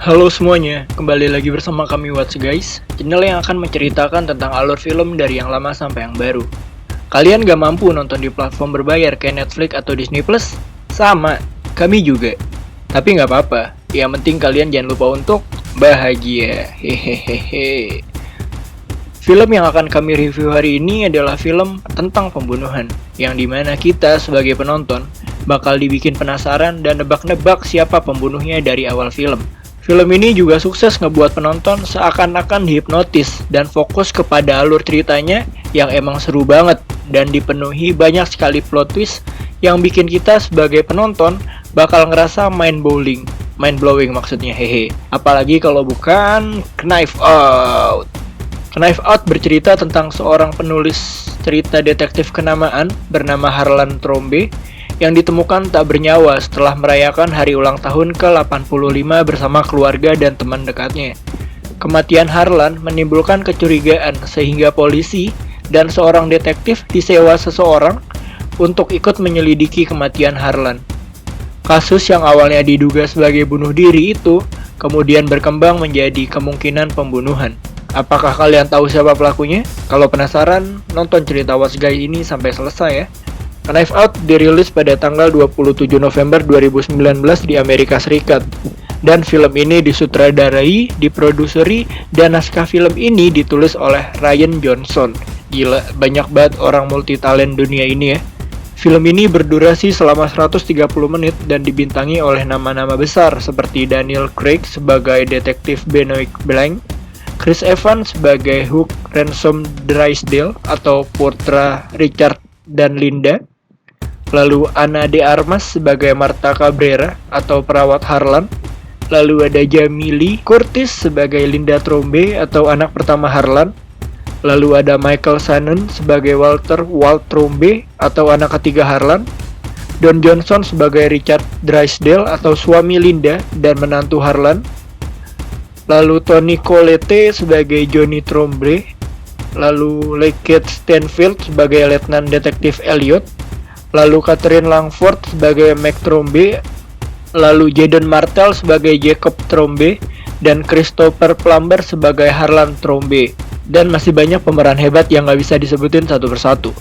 Halo semuanya, kembali lagi bersama kami Watch Guys, channel yang akan menceritakan tentang alur film dari yang lama sampai yang baru. Kalian gak mampu nonton di platform berbayar kayak Netflix atau Disney Plus? Sama, kami juga. Tapi gak apa-apa, yang penting kalian jangan lupa untuk bahagia. Hehehehe. Film yang akan kami review hari ini adalah film tentang pembunuhan, yang dimana kita sebagai penonton bakal dibikin penasaran dan nebak-nebak siapa pembunuhnya dari awal film. Film ini juga sukses ngebuat penonton seakan-akan dihipnotis dan fokus kepada alur ceritanya yang emang seru banget dan dipenuhi banyak sekali plot twist yang bikin kita sebagai penonton bakal ngerasa mind blowing maksudnya, hehe. Apalagi kalau bukan Knife Out. Knife Out bercerita tentang seorang penulis cerita detektif kenamaan bernama Harlan Trombe yang ditemukan tak bernyawa setelah merayakan hari ulang tahun ke-85 bersama keluarga dan teman dekatnya. Kematian Harlan menimbulkan kecurigaan sehingga polisi dan seorang detektif disewa seseorang untuk ikut menyelidiki kematian Harlan. Kasus yang awalnya diduga sebagai bunuh diri itu kemudian berkembang menjadi kemungkinan pembunuhan. Apakah kalian tahu siapa pelakunya? Kalau penasaran, nonton cerita Watch Guys ini sampai selesai ya. Knife Out dirilis pada tanggal 27 November 2019 di Amerika Serikat. Dan film ini disutradarai, diproduseri, dan naskah film ini ditulis oleh Rian Johnson. Gila, banyak banget orang multitalent dunia ini ya. Film ini berdurasi selama 130 menit dan dibintangi oleh nama-nama besar seperti Daniel Craig sebagai detektif Benoit Blanc, Chris Evans sebagai Hook Ransom Drysdale atau putra Richard dan Linda, lalu Ana de Armas sebagai Marta Cabrera atau perawat Harlan, lalu ada Jamie Lee Curtis sebagai Linda Trombe atau anak pertama Harlan, lalu ada Michael Shannon sebagai Walt Trombe atau anak ketiga Harlan, Don Johnson sebagai Richard Drysdale atau suami Linda dan menantu Harlan, lalu Tony Collette sebagai Johnny Trombe, lalu Lakeith Stanfield sebagai Letnan Detektif Elliot, lalu Catherine Langford sebagai Meg Trombe, lalu Jaden Martell sebagai Jacob Trombe, dan Christopher Plummer sebagai Harlan Trombe. Dan masih banyak pemeran hebat yang gak bisa disebutin satu persatu.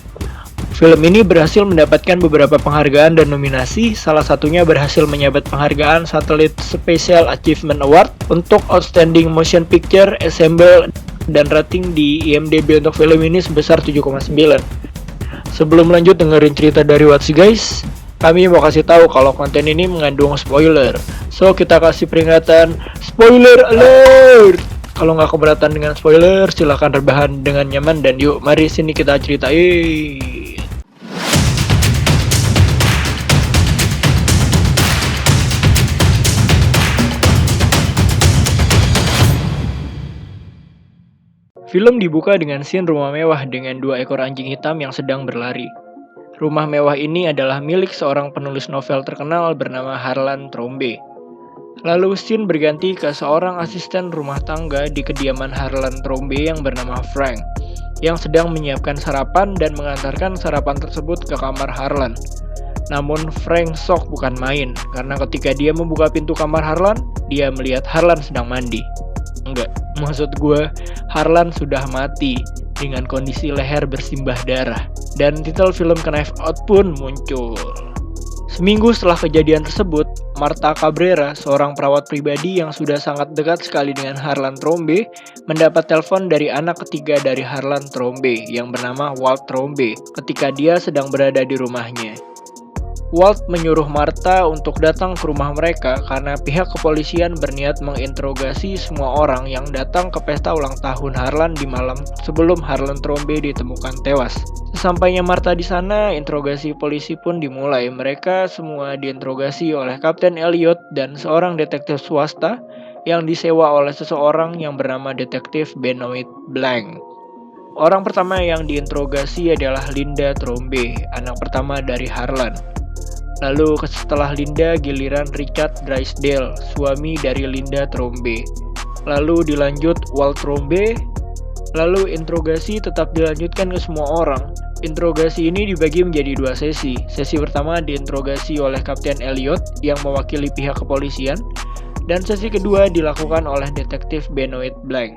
Film ini berhasil mendapatkan beberapa penghargaan dan nominasi, salah satunya berhasil menyabet penghargaan Satellite Special Achievement Award untuk Outstanding Motion Picture Ensemble dan rating di IMDb untuk film ini sebesar 7,9. Sebelum lanjut dengerin cerita dari Watch Guys, kami mau kasih tahu kalau konten ini mengandung spoiler. So kita kasih peringatan spoiler alert. Kalau nggak keberatan dengan spoiler, silahkan rebahan dengan nyaman dan yuk mari sini kita ceritain. Film dibuka dengan scene rumah mewah dengan 2 ekor anjing hitam yang sedang berlari. Rumah mewah ini adalah milik seorang penulis novel terkenal bernama Harlan Trombe. Lalu scene berganti ke seorang asisten rumah tangga di kediaman Harlan Trombe yang bernama Frank, yang sedang menyiapkan sarapan dan mengantarkan sarapan tersebut ke kamar Harlan. Namun Frank shock bukan main, karena ketika dia membuka pintu kamar Harlan, dia melihat Harlan sedang mandi. Enggak, maksud gue Harlan sudah mati dengan kondisi leher bersimbah darah. Dan titel film Knife Out pun muncul. Seminggu setelah kejadian tersebut, Marta Cabrera, seorang perawat pribadi yang sudah sangat dekat sekali dengan Harlan Trombe, mendapat telepon dari anak ketiga dari Harlan Trombe yang bernama Walt Trombe ketika dia sedang berada di rumahnya. Walt menyuruh Marta untuk datang ke rumah mereka karena pihak kepolisian berniat menginterogasi semua orang yang datang ke pesta ulang tahun Harlan di malam sebelum Harlan Trombe ditemukan tewas. Sesampainya Marta di sana, interogasi polisi pun dimulai. Mereka semua diinterogasi oleh Kapten Elliot dan seorang detektif swasta yang disewa oleh seseorang yang bernama detektif Benoit Blanc. Orang pertama yang diinterogasi adalah Linda Trombe, anak pertama dari Harlan. Lalu setelah Linda, giliran Richard Drysdale, suami dari Linda Trombe. Lalu dilanjut Walt Trombe. Lalu interogasi tetap dilanjutkan ke semua orang. Interogasi ini dibagi menjadi 2 sesi. Sesi pertama diinterogasi oleh Kapten Elliot yang mewakili pihak kepolisian. dan sesi kedua dilakukan oleh detektif Benoit Blanc.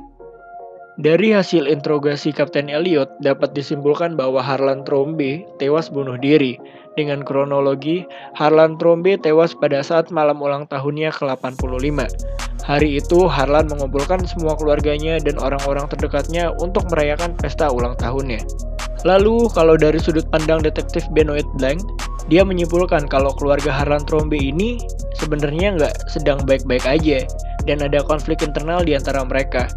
Dari hasil interogasi Kapten Elliot dapat disimpulkan bahwa Harlan Trombe tewas bunuh diri. Dengan kronologi, Harlan Trombe tewas pada saat malam ulang tahunnya ke-85. Hari itu, Harlan mengumpulkan semua keluarganya dan orang-orang terdekatnya untuk merayakan pesta ulang tahunnya. Lalu, kalau dari sudut pandang detektif Benoit Blanc, dia menyimpulkan kalau keluarga Harlan Trombe ini sebenarnya nggak sedang baik-baik aja, dan ada konflik internal di antara mereka.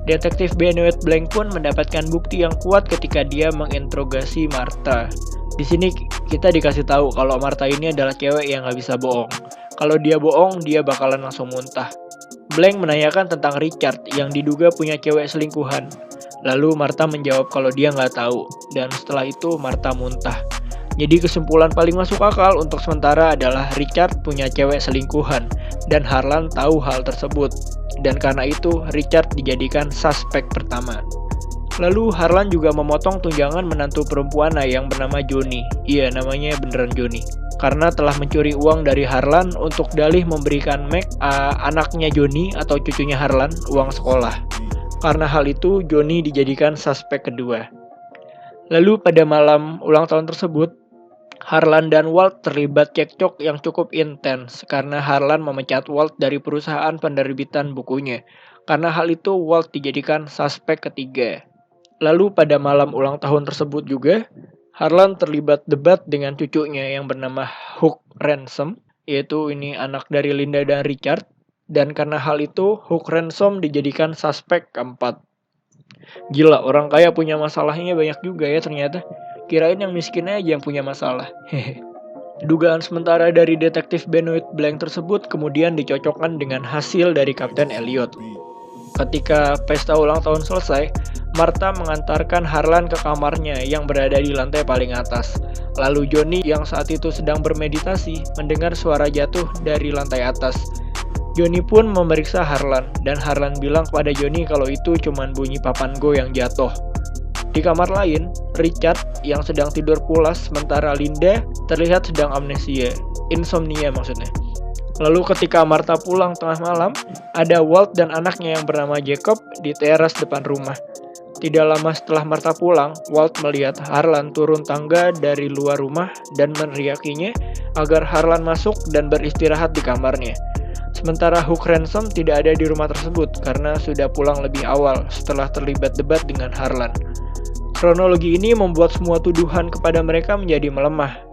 Detektif Benoit Blanc pun mendapatkan bukti yang kuat ketika dia menginterogasi Martha. Di sini kita dikasih tahu kalau Martha ini adalah cewek yang nggak bisa bohong. Kalau dia bohong, dia bakalan langsung muntah. Blanc menanyakan tentang Richard yang diduga punya cewek selingkuhan. Lalu Martha menjawab kalau dia nggak tahu, dan setelah itu Martha muntah. Jadi kesimpulan paling masuk akal untuk sementara adalah Richard punya cewek selingkuhan, dan Harlan tahu hal tersebut. Dan karena itu, Richard dijadikan suspek pertama. Lalu Harlan juga memotong tunjangan menantu perempuannya yang bernama Johnny. Iya, namanya beneran Johnny. Karena telah mencuri uang dari Harlan untuk dalih memberikan Meg, anaknya Johnny atau cucunya Harlan, uang sekolah. Karena hal itu, Johnny dijadikan suspek kedua. Lalu pada malam ulang tahun tersebut, Harlan dan Walt terlibat cekcok yang cukup intens karena Harlan memecat Walt dari perusahaan penerbitan bukunya. Karena hal itu, Walt dijadikan suspek ketiga. Lalu pada malam ulang tahun tersebut juga, Harlan terlibat debat dengan cucunya yang bernama Hook Ransom, yaitu ini anak dari Linda dan Richard. Dan karena hal itu, Hook Ransom dijadikan suspek keempat. Gila, orang kaya punya masalahnya banyak juga ya ternyata. Kirain yang miskin aja yang punya masalah. Dugaan sementara dari detektif Benoit Blanc tersebut kemudian dicocokkan dengan hasil dari Kapten Elliot. Ketika pesta ulang tahun selesai, Martha mengantarkan Harlan ke kamarnya yang berada di lantai paling atas. Lalu Johnny yang saat itu sedang bermeditasi mendengar suara jatuh dari lantai atas. Johnny pun memeriksa Harlan, dan Harlan bilang kepada Johnny kalau itu cuma bunyi papan go yang jatuh. Di kamar lain, Richard yang sedang tidur pulas sementara Linda terlihat sedang amnesia, insomnia maksudnya. Lalu ketika Martha pulang tengah malam, ada Walt dan anaknya yang bernama Jacob di teras depan rumah. Tidak lama setelah Martha pulang, Walt melihat Harlan turun tangga dari luar rumah dan meneriakinya agar Harlan masuk dan beristirahat di kamarnya. Sementara Hook Ransom tidak ada di rumah tersebut karena sudah pulang lebih awal setelah terlibat debat dengan Harlan. Kronologi ini membuat semua tuduhan kepada mereka menjadi melemah.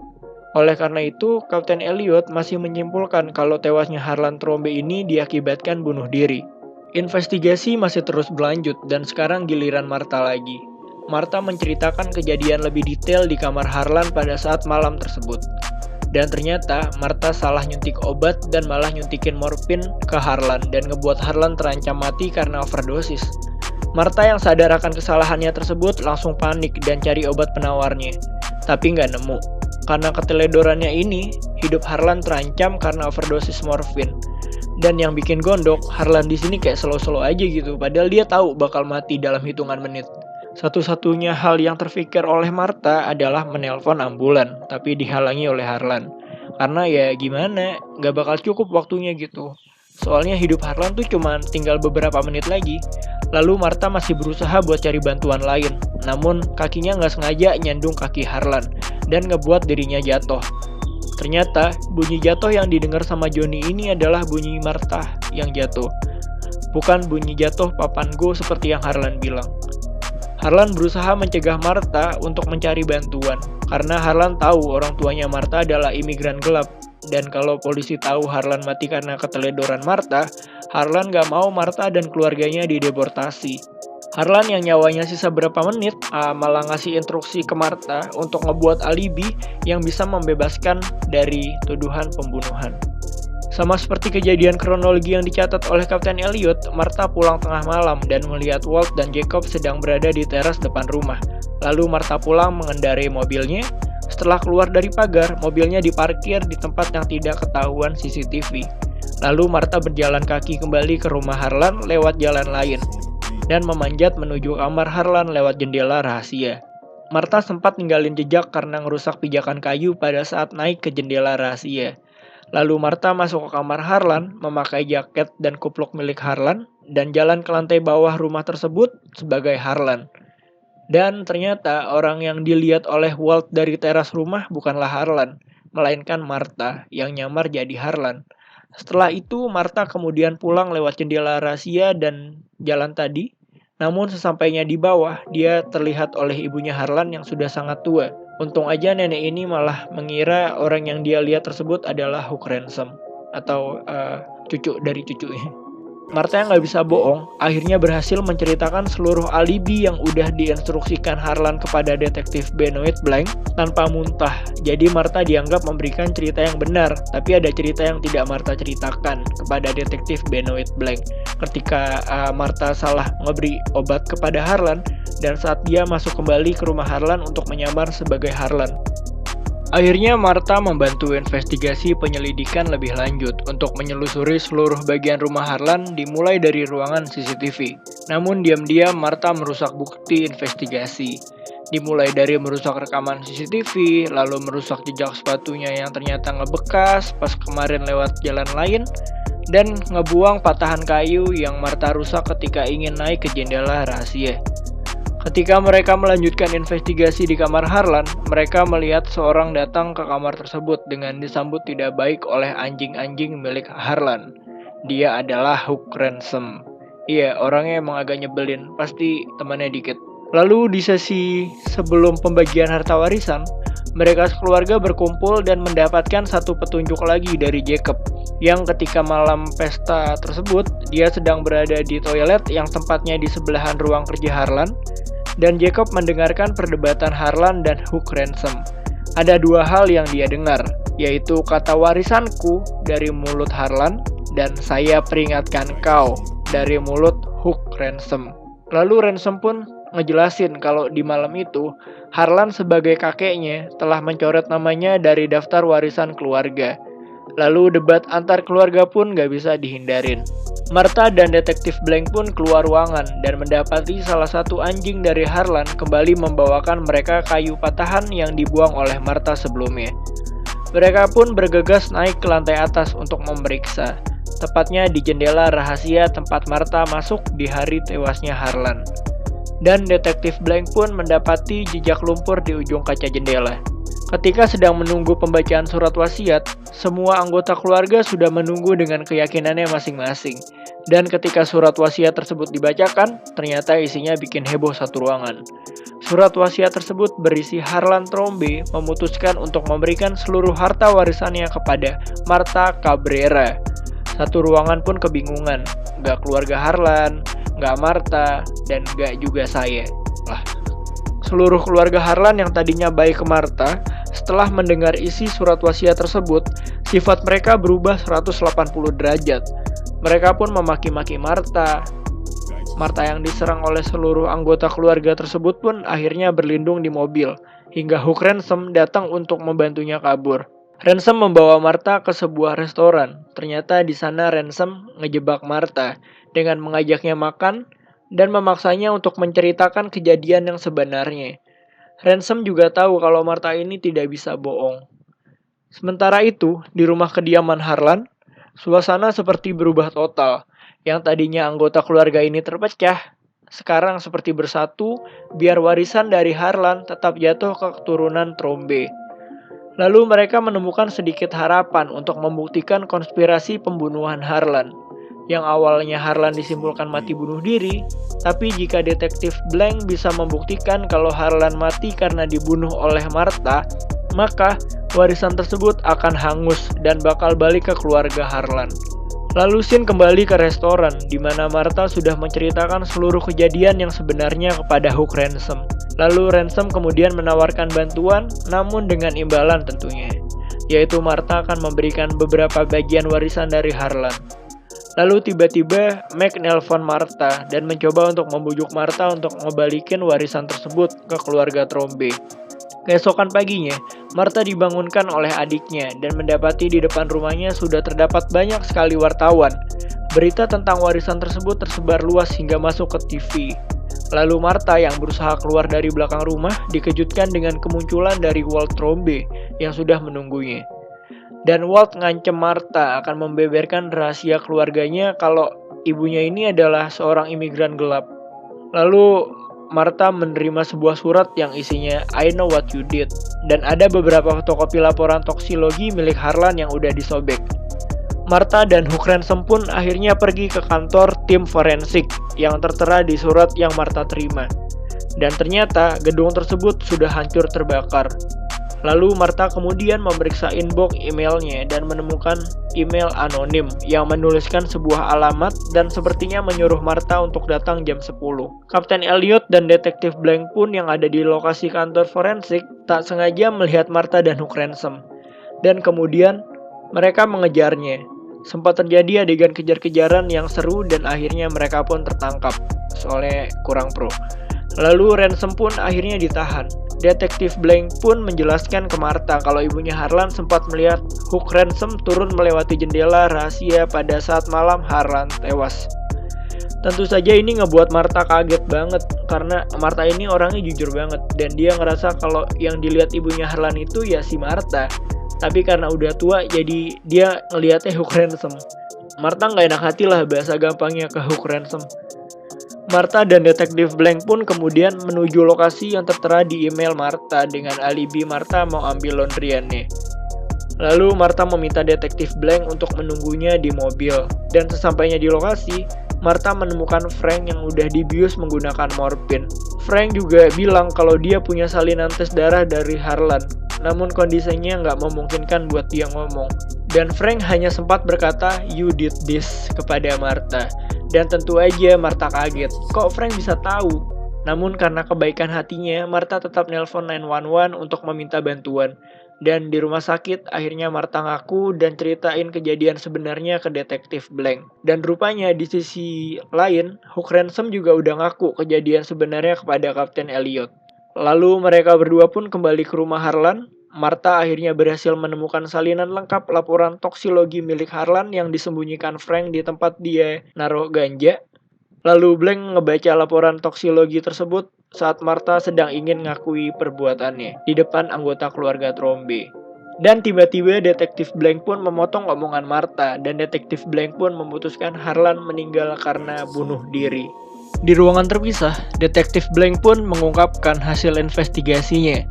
Oleh karena itu, Kapten Elliot masih menyimpulkan kalau tewasnya Harlan Trombe ini diakibatkan bunuh diri. Investigasi masih terus berlanjut dan sekarang giliran Martha lagi. Martha menceritakan kejadian lebih detail di kamar Harlan pada saat malam tersebut. Dan ternyata Martha salah nyuntik obat dan malah nyuntikin morfin ke Harlan dan ngebuat Harlan terancam mati karena overdosis. Martha yang sadar akan kesalahannya tersebut langsung panik dan cari obat penawarnya, tapi nggak nemu. Karena keteledorannya ini, hidup Harlan terancam karena overdosis morfin. Dan yang bikin gondok, Harlan di sini kayak slow-slow aja gitu, padahal dia tahu bakal mati dalam hitungan menit. Satu-satunya hal yang terfikir oleh Martha adalah menelpon ambulan, tapi dihalangi oleh Harlan. Karena ya gimana, nggak bakal cukup waktunya gitu. Soalnya hidup Harlan tuh cuma tinggal beberapa menit lagi. Lalu Martha masih berusaha buat cari bantuan lain. Namun kakinya nggak sengaja nyandung kaki Harlan dan ngebuat dirinya jatuh. Ternyata bunyi jatuh yang didengar sama Johnny ini adalah bunyi Martha yang jatuh. Bukan bunyi jatuh papan go seperti yang Harlan bilang. Harlan berusaha mencegah Martha untuk mencari bantuan. Karena Harlan tahu orang tuanya Martha adalah imigran gelap. Dan kalau polisi tahu Harlan mati karena keteledoran Martha, Harlan gak mau Martha dan keluarganya dideportasi. Harlan yang nyawanya sisa berapa menit malah ngasih instruksi ke Martha untuk ngebuat alibi yang bisa membebaskan dari tuduhan pembunuhan. Sama seperti kejadian kronologi yang dicatat oleh Kapten Elliot, Martha pulang tengah malam dan melihat Walt dan Jacob sedang berada di teras depan rumah. Lalu Martha pulang mengendarai mobilnya. Setelah keluar dari pagar, mobilnya diparkir di tempat yang tidak ketahuan CCTV. Lalu Martha berjalan kaki kembali ke rumah Harlan lewat jalan lain dan memanjat menuju kamar Harlan lewat jendela rahasia. Martha sempat ninggalin jejak karena ngerusak pijakan kayu pada saat naik ke jendela rahasia. Lalu Martha masuk ke kamar Harlan, memakai jaket dan kupluk milik Harlan, dan jalan ke lantai bawah rumah tersebut sebagai Harlan. Dan ternyata orang yang dilihat oleh Walt dari teras rumah bukanlah Harlan, melainkan Martha yang nyamar jadi Harlan. Setelah itu Martha kemudian pulang lewat jendela rahasia dan jalan tadi. Namun sesampainya di bawah, dia terlihat oleh ibunya Harlan yang sudah sangat tua. Untung aja nenek ini malah mengira orang yang dia lihat tersebut adalah Hook Ransom atau cucu dari cucunya. Martha yang nggak bisa bohong, akhirnya berhasil menceritakan seluruh alibi yang udah diinstruksikan Harlan kepada detektif Benoit Blanc tanpa muntah. Jadi Martha dianggap memberikan cerita yang benar, tapi ada cerita yang tidak Martha ceritakan kepada detektif Benoit Blanc. Ketika Martha salah memberi obat kepada Harlan, dan saat dia masuk kembali ke rumah Harlan untuk menyamar sebagai Harlan. Akhirnya Martha membantu investigasi penyelidikan lebih lanjut untuk menyelusuri seluruh bagian rumah Harlan dimulai dari ruangan CCTV. Namun diam-diam Martha merusak bukti investigasi. Dimulai dari merusak rekaman CCTV, lalu merusak jejak sepatunya yang ternyata ngebekas pas kemarin lewat jalan lain, dan ngebuang patahan kayu yang Martha rusak ketika ingin naik ke jendela rahasia. Ketika mereka melanjutkan investigasi di kamar Harlan, mereka melihat seorang datang ke kamar tersebut dengan disambut tidak baik oleh anjing-anjing milik Harlan. Dia adalah Hook Ransom. Iya, orangnya emang agak nyebelin, pasti temannya dikit. Lalu di sesi sebelum pembagian harta warisan, mereka sekeluarga berkumpul dan mendapatkan satu petunjuk lagi dari Jacob, yang ketika malam pesta tersebut, dia sedang berada di toilet yang tempatnya di sebelahan ruang kerja Harlan. Dan Jacob mendengarkan perdebatan Harlan dan Hook Ransom. Ada dua hal yang dia dengar, yaitu kata warisanku dari mulut Harlan dan saya peringatkan kau dari mulut Hook Ransom. Lalu Ransom pun ngejelasin kalau di malam itu Harlan sebagai kakeknya telah mencoret namanya dari daftar warisan keluarga. Lalu debat antar keluarga pun gak bisa dihindarin. Martha dan detektif Blanc pun keluar ruangan dan mendapati salah satu anjing dari Harlan kembali membawakan mereka kayu patahan yang dibuang oleh Martha sebelumnya. Mereka pun bergegas naik ke lantai atas untuk memeriksa, tepatnya di jendela rahasia tempat Martha masuk di hari tewasnya Harlan. Dan detektif Blanc pun mendapati jejak lumpur di ujung kaca jendela. Ketika sedang menunggu pembacaan surat wasiat, semua anggota keluarga sudah menunggu dengan keyakinannya masing-masing. Dan ketika surat wasiat tersebut dibacakan, ternyata isinya bikin heboh satu ruangan. Surat wasiat tersebut berisi Harlan Trombe memutuskan untuk memberikan seluruh harta warisannya kepada Martha Cabrera. Satu ruangan pun kebingungan, nggak keluarga Harlan, nggak Martha, dan nggak juga saya. Seluruh keluarga Harlan yang tadinya baik ke Martha, setelah mendengar isi surat wasiat tersebut, sifat mereka berubah 180 derajat. Mereka pun memaki-maki Martha. Martha yang diserang oleh seluruh anggota keluarga tersebut pun akhirnya berlindung di mobil, hingga Hook Ransom datang untuk membantunya kabur. Ransom membawa Martha ke sebuah restoran. Ternyata di sana Ransom ngejebak Martha dengan mengajaknya makan dan memaksanya untuk menceritakan kejadian yang sebenarnya. Ransom juga tahu kalau Martha ini tidak bisa bohong. Sementara itu, di rumah kediaman Harlan, suasana seperti berubah total. Yang tadinya anggota keluarga ini terpecah, sekarang seperti bersatu biar warisan dari Harlan tetap jatuh ke keturunan Trombe. Lalu mereka menemukan sedikit harapan untuk membuktikan konspirasi pembunuhan Harlan. Yang awalnya Harlan disimpulkan mati bunuh diri, tapi jika detektif Blanc bisa membuktikan kalau Harlan mati karena dibunuh oleh Martha, maka warisan tersebut akan hangus dan bakal balik ke keluarga Harlan. Lalu Sin kembali ke restoran, di mana Martha sudah menceritakan seluruh kejadian yang sebenarnya kepada Hook Ransom. Lalu Ransom kemudian menawarkan bantuan, namun dengan imbalan tentunya, yaitu Martha akan memberikan beberapa bagian warisan dari Harlan. Lalu tiba-tiba Mac nelpon Martha dan mencoba untuk membujuk Martha untuk ngebalikin warisan tersebut ke keluarga Trombe. Keesokan paginya, Martha dibangunkan oleh adiknya dan mendapati di depan rumahnya sudah terdapat banyak sekali wartawan. Berita tentang warisan tersebut tersebar luas hingga masuk ke TV. Lalu Martha yang berusaha keluar dari belakang rumah dikejutkan dengan kemunculan dari Walt Trombe yang sudah menunggunya. Dan Walt ngancem Martha akan membeberkan rahasia keluarganya kalau ibunya ini adalah seorang imigran gelap. Lalu Martha menerima sebuah surat yang isinya I know what you did, dan ada beberapa fotokopi laporan toksikologi milik Harlan yang udah disobek. Martha dan Hugh Ransom pun akhirnya pergi ke kantor tim forensik yang tertera di surat yang Martha terima. Dan ternyata gedung tersebut sudah hancur terbakar. Lalu Martha kemudian memeriksa inbox emailnya dan menemukan email anonim yang menuliskan sebuah alamat dan sepertinya menyuruh Martha untuk datang jam 10. Kapten Elliot dan Detektif Blank pun yang ada di lokasi kantor forensik tak sengaja melihat Martha dan Hugh Ransom. Dan kemudian mereka mengejarnya. Sempat terjadi adegan kejar-kejaran yang seru dan akhirnya mereka pun tertangkap, soalnya kurang pro. Lalu Ransom pun akhirnya ditahan. Detektif Blank pun menjelaskan ke Martha kalau ibunya Harlan sempat melihat Hugh Ransom turun melewati jendela rahasia pada saat malam Harlan tewas. Tentu saja ini ngebuat Martha kaget banget karena Martha ini orangnya jujur banget dan dia ngerasa kalau yang dilihat ibunya Harlan itu ya si Martha. Tapi karena udah tua jadi dia ngelihatnya Hugh Ransom. Martha nggak enak hati lah bahasa gampangnya ke Hugh Ransom. Martha dan Detektif Blank pun kemudian menuju lokasi yang tertera di email Martha dengan alibi Martha mau ambil laundryannya. Lalu Martha meminta Detektif Blank untuk menunggunya di mobil. Dan sesampainya di lokasi, Martha menemukan Frank yang udah dibius menggunakan morfin. Frank juga bilang kalau dia punya salinan tes darah dari Harlan, namun kondisinya nggak memungkinkan buat dia ngomong. Dan Frank hanya sempat berkata, "You did this" kepada Martha. Dan tentu aja Martha kaget, kok Frank bisa tahu? Namun karena kebaikan hatinya, Martha tetap nelpon 911 untuk meminta bantuan. Dan di rumah sakit, akhirnya Martha ngaku dan ceritain kejadian sebenarnya ke Detektif Blank. Dan rupanya di sisi lain, Hugh Ransom juga udah ngaku kejadian sebenarnya kepada Kapten Elliot. Lalu mereka berdua pun kembali ke rumah Harlan. Martha akhirnya berhasil menemukan salinan lengkap laporan toksikologi milik Harlan yang disembunyikan Frank di tempat dia naruh ganja. Lalu Blank ngebaca laporan toksikologi tersebut saat Martha sedang ingin ngakui perbuatannya di depan anggota keluarga Trombe. Dan tiba-tiba Detektif Blank pun memotong omongan Martha dan Detektif Blank pun memutuskan Harlan meninggal karena bunuh diri. Di ruangan terpisah, Detektif Blank pun mengungkapkan hasil investigasinya.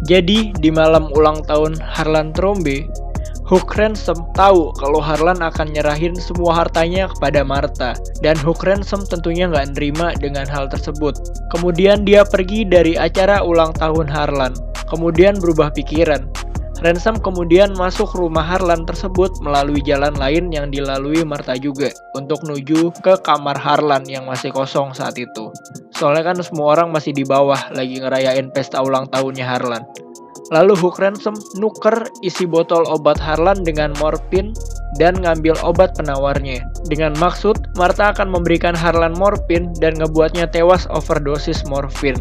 Jadi, di malam ulang tahun Harlan Trombe, Hugh Ransom tahu kalau Harlan akan nyerahin semua hartanya kepada Martha. Dan Hugh Ransom tentunya nggak nerima dengan hal tersebut. Kemudian dia pergi dari acara ulang tahun Harlan. Kemudian berubah pikiran. Ransom kemudian masuk rumah Harlan tersebut melalui jalan lain yang dilalui Martha juga untuk menuju ke kamar Harlan yang masih kosong saat itu. Soalnya kan semua orang masih di bawah lagi ngerayain pesta ulang tahunnya Harlan. Lalu Hugh Ransom nuker isi botol obat Harlan dengan morfin dan ngambil obat penawarnya. Dengan maksud Martha akan memberikan Harlan morfin dan ngebuatnya tewas overdosis morfin.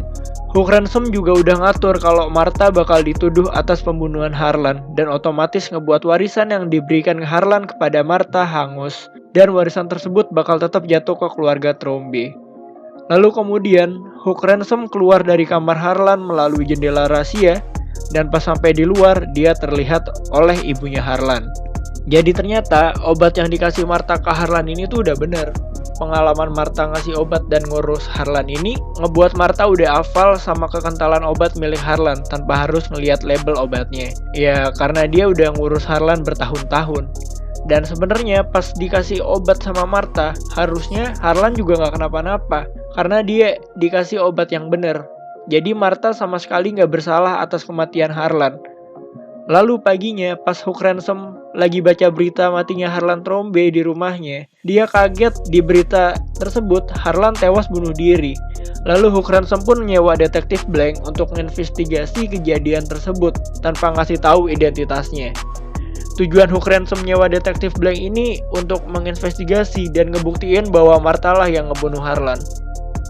Hugh Ransom juga udah ngatur kalau Martha bakal dituduh atas pembunuhan Harlan dan otomatis ngebuat warisan yang diberikan ke Harlan kepada Martha hangus dan warisan tersebut bakal tetap jatuh ke keluarga Trombe. Lalu kemudian Hugh Ransom keluar dari kamar Harlan melalui jendela rahasia dan pas sampai di luar dia terlihat oleh ibunya Harlan. Jadi ternyata obat yang dikasih Martha ke Harlan ini tuh udah bener. Pengalaman Martha ngasih obat dan ngurus Harlan ini ngebuat Martha udah hafal sama kekentalan obat milik Harlan tanpa harus ngelihat label obatnya. Ya karena dia udah ngurus Harlan bertahun-tahun. Dan sebenarnya pas dikasih obat sama Martha, harusnya Harlan juga nggak kenapa-napa karena dia dikasih obat yang bener. Jadi Martha sama sekali nggak bersalah atas kematian Harlan. Lalu paginya pas Hugh Ransom lagi baca berita matinya Harlan Trombe di rumahnya, dia kaget di berita tersebut Harlan tewas bunuh diri. Lalu Hugh Ransom pun nyewa Detektif Blank untuk menginvestigasi kejadian tersebut tanpa ngasih tahu identitasnya. Tujuan Hugh Ransom nyewa Detektif Blank ini untuk menginvestigasi dan ngebuktiin bahwa Martha lah yang ngebunuh Harlan.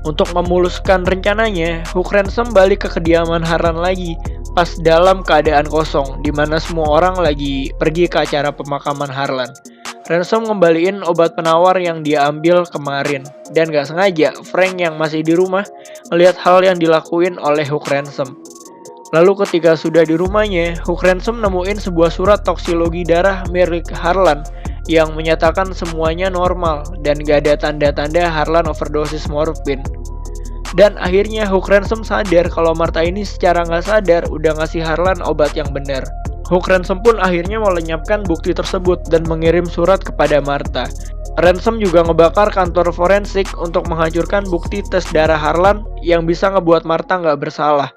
Untuk memuluskan rencananya, Hugh Ransom balik ke kediaman Harlan lagi pas dalam keadaan kosong, di mana semua orang lagi pergi ke acara pemakaman Harlan. Ransom ngembaliin obat penawar yang dia ambil kemarin, dan gak sengaja Frank yang masih di rumah ngelihat hal yang dilakuin oleh Hugh Ransom. Lalu ketika sudah di rumahnya, Hook Ransom nemuin sebuah surat toksologi darah milik Harlan yang menyatakan semuanya normal dan gak ada tanda-tanda Harlan overdosis morfin. Dan akhirnya Hook Ransom sadar kalau Martha ini secara nggak sadar udah ngasih Harlan obat yang benar. Hook Ransom pun akhirnya melenyapkan bukti tersebut dan mengirim surat kepada Martha. Ransom juga ngebakar kantor forensik untuk menghancurkan bukti tes darah Harlan yang bisa ngebuat Martha nggak bersalah.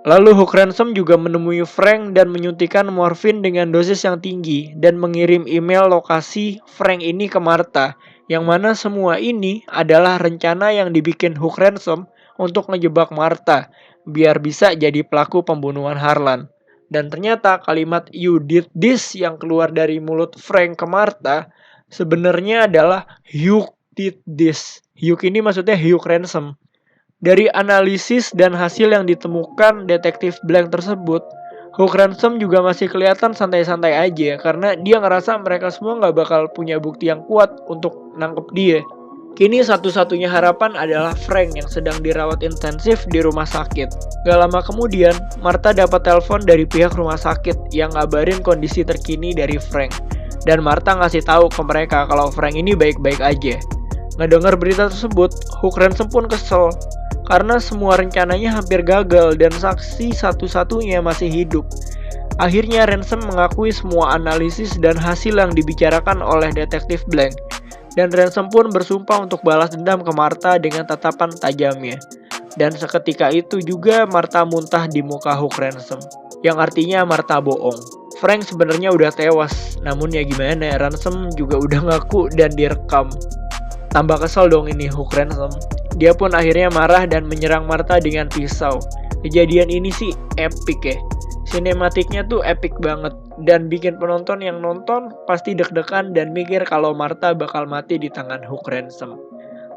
Lalu Hook Ransom juga menemui Frank dan menyuntikkan morfin dengan dosis yang tinggi dan mengirim email lokasi Frank ini ke Martha, yang mana semua ini adalah rencana yang dibikin Hook Ransom untuk ngejebak Martha biar bisa jadi pelaku pembunuhan Harlan. Dan ternyata kalimat "you did this" yang keluar dari mulut Frank ke Martha sebenarnya adalah "Hugh did this". Hugh ini maksudnya Hugh Ransom. Dari analisis dan hasil yang ditemukan detektif Blank tersebut, Hook Ransom juga masih kelihatan santai-santai aja karena dia ngerasa mereka semua nggak bakal punya bukti yang kuat untuk nangkep dia. Kini satu-satunya harapan adalah Frank yang sedang dirawat intensif di rumah sakit. Gak lama kemudian, Martha dapat telepon dari pihak rumah sakit yang ngabarin kondisi terkini dari Frank. Dan Martha ngasih tahu ke mereka kalau Frank ini baik-baik aja. Ngedengar berita tersebut, Hook Ransom pun kesel karena semua rencananya hampir gagal dan saksi satu-satunya masih hidup. Akhirnya Ransom mengakui semua analisis dan hasil yang dibicarakan oleh detektif Blank. Dan Ransom pun bersumpah untuk balas dendam ke Martha dengan tatapan tajamnya. Dan seketika itu juga Martha muntah di muka Hook Ransom, yang artinya Martha bohong. Frank sebenarnya udah tewas, namun ya gimana, Ransom juga udah ngaku dan direkam. Tambah kesel dong ini Hook Ransom. Dia pun akhirnya marah dan menyerang Martha dengan pisau. Kejadian ini sih epic ya. Sinematiknya tuh epic banget dan bikin penonton yang nonton pasti deg-degan dan mikir kalau Martha bakal mati di tangan Hook Ransom.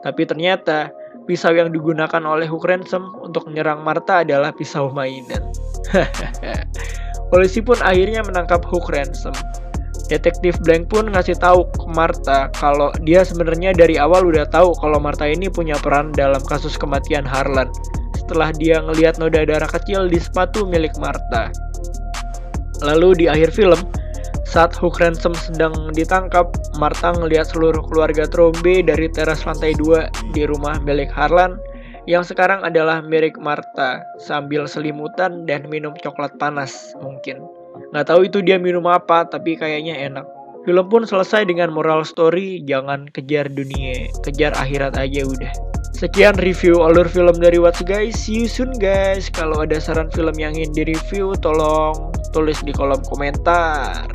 Tapi ternyata pisau yang digunakan oleh Hook Ransom untuk menyerang Martha adalah pisau mainan. Polisi pun akhirnya menangkap Hook Ransom. Detektif Blank pun ngasih tahu ke Martha kalau dia sebenarnya dari awal udah tahu kalau Martha ini punya peran dalam kasus kematian Harlan setelah dia ngelihat noda darah kecil di sepatu milik Martha. Lalu di akhir film, saat Hook Ransom sedang ditangkap, Martha ngelihat seluruh keluarga Trombe dari teras lantai 2 di rumah milik Harlan yang sekarang adalah milik Martha sambil selimutan dan minum coklat panas mungkin. Nggak tahu itu dia minum apa, tapi kayaknya enak. Film pun selesai dengan moral story, jangan kejar dunia, kejar akhirat aja udah. Sekian review alur film dari Watch Guys, see you soon guys. Kalau ada saran film yang ingin direview, tolong tulis di kolom komentar.